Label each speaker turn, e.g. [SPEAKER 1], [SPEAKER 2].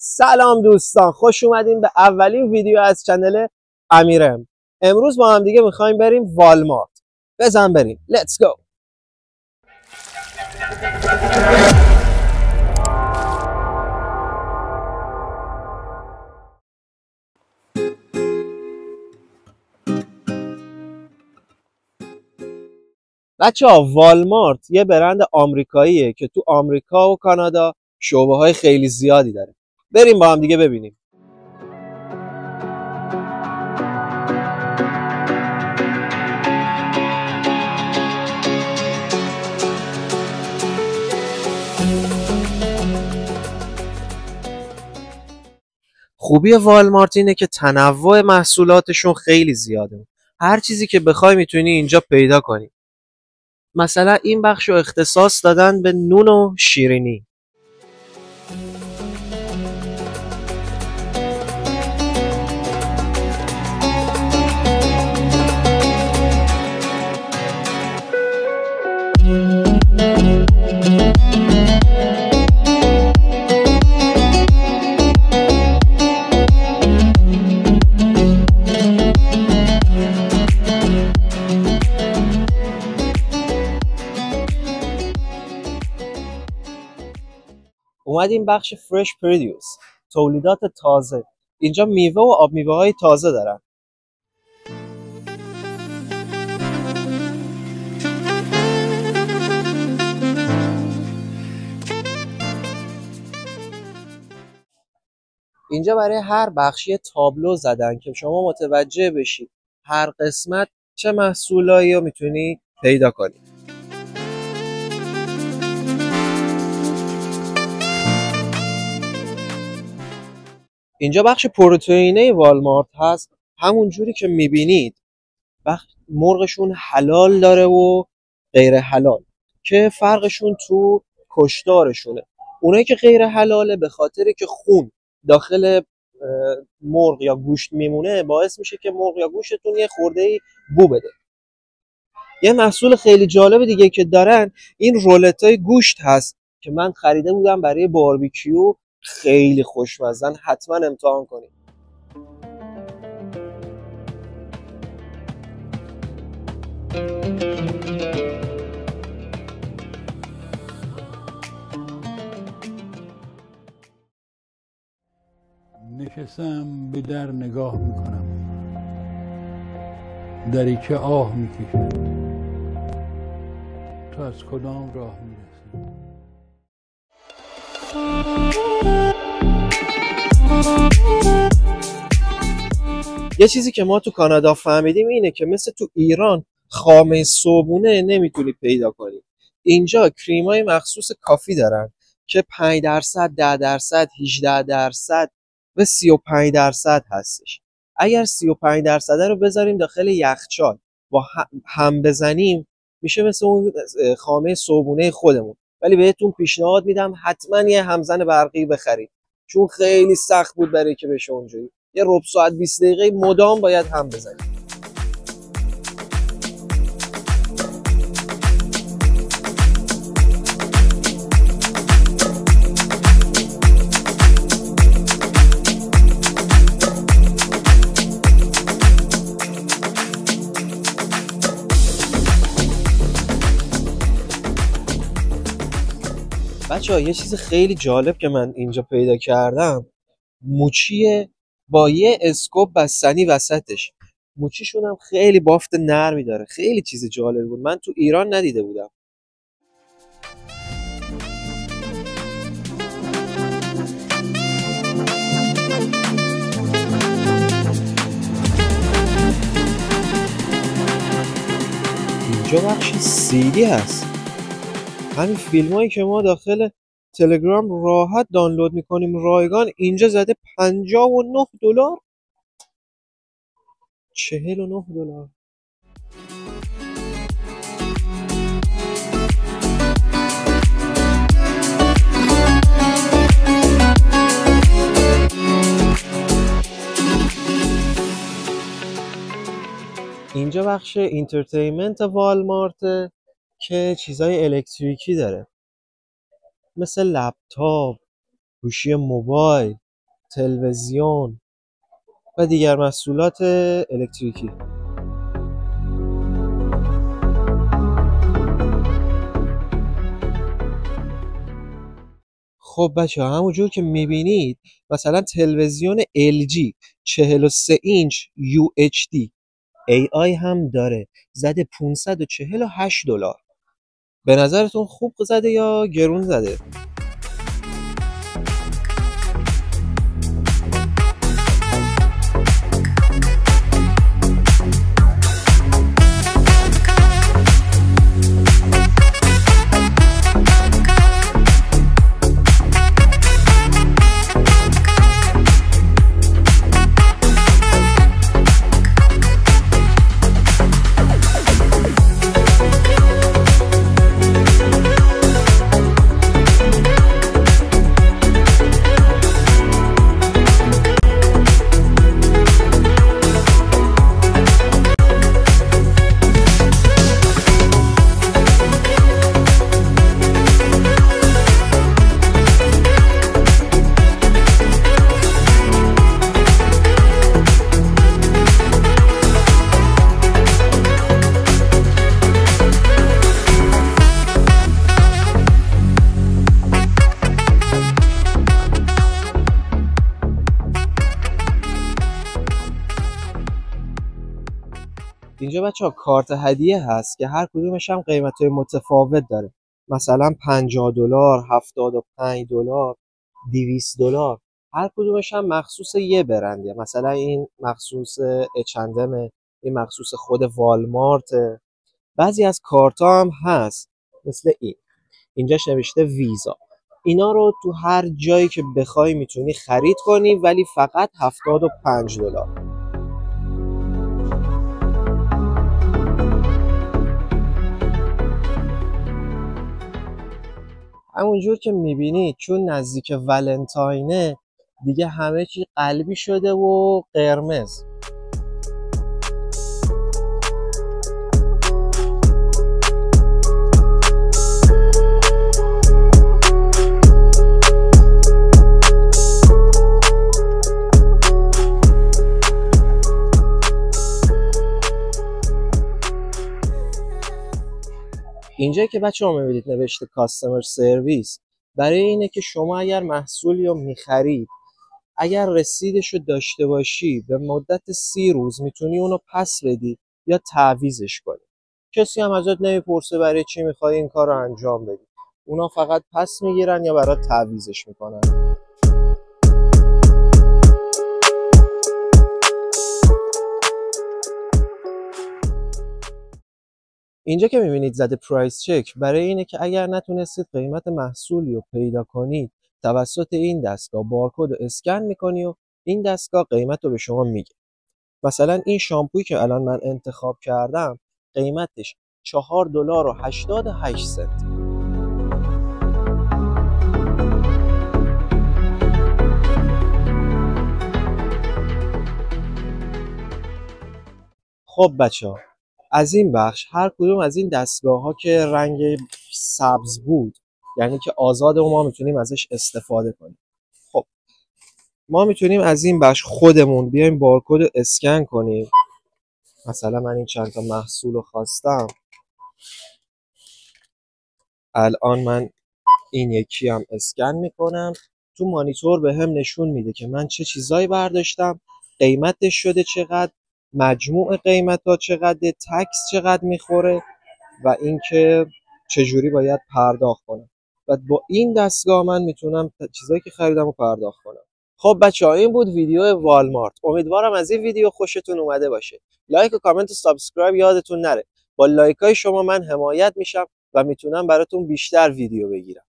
[SPEAKER 1] سلام دوستان، خوش اومدین به اولین ویدیو از چنل امیرم. امروز با هم دیگه میخوایم بریم والمارت. بزن بریم. Let's go. بچه‌ها، والمارت یه برند آمریکاییه که تو آمریکا و کانادا شعبه‌های خیلی زیادی داره. بریم با هم دیگه ببینیم. خوبی والمارت اینه که تنوع محصولاتشون خیلی زیاده. هر چیزی که بخوای میتونی اینجا پیدا کنی. مثلا این بخش رو اختصاص دادن به نون و شیرینی. اومدیم بخش فرش پرودیوس، تولیدات تازه. اینجا میوه و آب میوه های تازه دارن. اینجا برای هر بخشی تابلو زدن که شما متوجه بشید هر قسمت چه محصولایی رو میتونی پیدا کنی. اینجا بخش پروتئینه والمارت هست. همون جوری که میبینید مرغشون حلال داره و غیر حلال که فرقشون تو کشدارشونه. اونایی که غیر حلاله به خاطری که خون داخل مرغ یا گوشت میمونه باعث میشه که مرغ یا گوشتتون یه خورده‌ای بو بده. یه محصول خیلی جالب دیگه که دارن این رولتای گوشت هست که من خریده بودم برای باربیکیو. خیلی خوشمزن، حتما امتحان کنید.
[SPEAKER 2] نشستم به در نگاه میکنم، دری که آه میکشد. تو از کدام راه میرسی؟
[SPEAKER 1] یه چیزی که ما تو کانادا فهمیدیم اینه که مثل تو ایران خامه صبحونه نمیتونی پیدا کنی. اینجا کریمای مخصوص کافی دارن که 5%، 10%، 18% و 35% هستش. اگر 35% رو بذاریم داخل یخچال و هم بزنیم میشه مثل اون خامه صبحونه خودمون. ولی بهتون پیشنهاد میدم حتما یه همزن برقی بخرید، چون خیلی سخت بود برای که بشه اونجوری. یه ربع ساعت 20 دقیقه مدام باید هم بزنید. بچه‌ها یه چیز خیلی جالب که من اینجا پیدا کردم موچیه با یه اسکوپ بستنی وسطش. موچیشون هم خیلی بافت نرمی داره. خیلی چیز جالب بود، من تو ایران ندیده بودم. اینجا بخش سیدی هست. همین فیلمایی که ما داخل تلگرام راحت دانلود میکنیم رایگان، اینجا زده $59، $49. اینجا بخش اینترتینمنت والمارت که چیزای الکتریکی داره، مثل لپتاپ، گوشی موبایل، تلویزیون و دیگر محصولات الکتریکی. خب بچه ها، همونجور که میبینید مثلا تلویزیون LG 43 اینچ UHD AI هم داره، زده $548. به نظرتون خوب زده یا گرون زده؟ اینجا بچه ها کارت هدیه هست که هر کدومش هم قیمت‌های متفاوت داره، مثلا $50، $75، $200. هر کدومش هم مخصوص یه برنده، مثلا این مخصوص H&M، این مخصوص خود والمارت. بعضی از کارت ها هم هست مثل اینجاش نوشته ویزا. اینا رو تو هر جایی که بخوای میتونی خرید کنی، ولی فقط $75. همونجور که میبینید چون نزدیک ولنتاینه دیگه همه چی قلبی شده و قرمز. اینجا که بچه ها میبینید نوشته کاستمر سرویس، برای اینه که شما اگر محصولی رو میخرید، اگر رسیدش رو داشته باشی به مدت 30 روز میتونی اونو پس بدی یا تعویضش کنی. کسی هم ازت نمیپرسه برای چی میخوای این کار رو انجام بدی، اونا فقط پس میگیرن یا برات تعویضش میکنن. اینجا که میبینید زده پرایس چک، برای اینه که اگر نتونستید قیمت محصولی رو پیدا کنید، توسط این دستگاه بارکد رو اسکن میکنی و این دستگاه قیمت رو به شما میگه. مثلا این شامپویی که الان من انتخاب کردم قیمتش $4.88. خب بچه ها، از این بخش هر کدوم از این دستگاه ها که رنگ سبز بود یعنی که آزاده و ما میتونیم ازش استفاده کنیم. خب ما میتونیم از این بخش خودمون بیایم بارکد رو اسکن کنیم. مثلا من این چند تا محصول رو خواستم، الان من این یکی هم اسکن میکنم، تو مانیتور به هم نشون میده که من چه چیزایی برداشتم، قیمتش شده چقدر، مجموع قیمت ها چقدر، تکس چقدر میخوره و اینکه چجوری باید پرداخت کنم. و با این دستگاه من میتونم چیزایی که خریدم رو پرداخت کنم. خب بچه ها، این بود ویدیو والمارت. امیدوارم از این ویدیو خوشتون اومده باشه. لایک و کامنت و سابسکرایب یادتون نره. با لایک های شما من حمایت میشم و میتونم براتون بیشتر ویدیو بگیرم.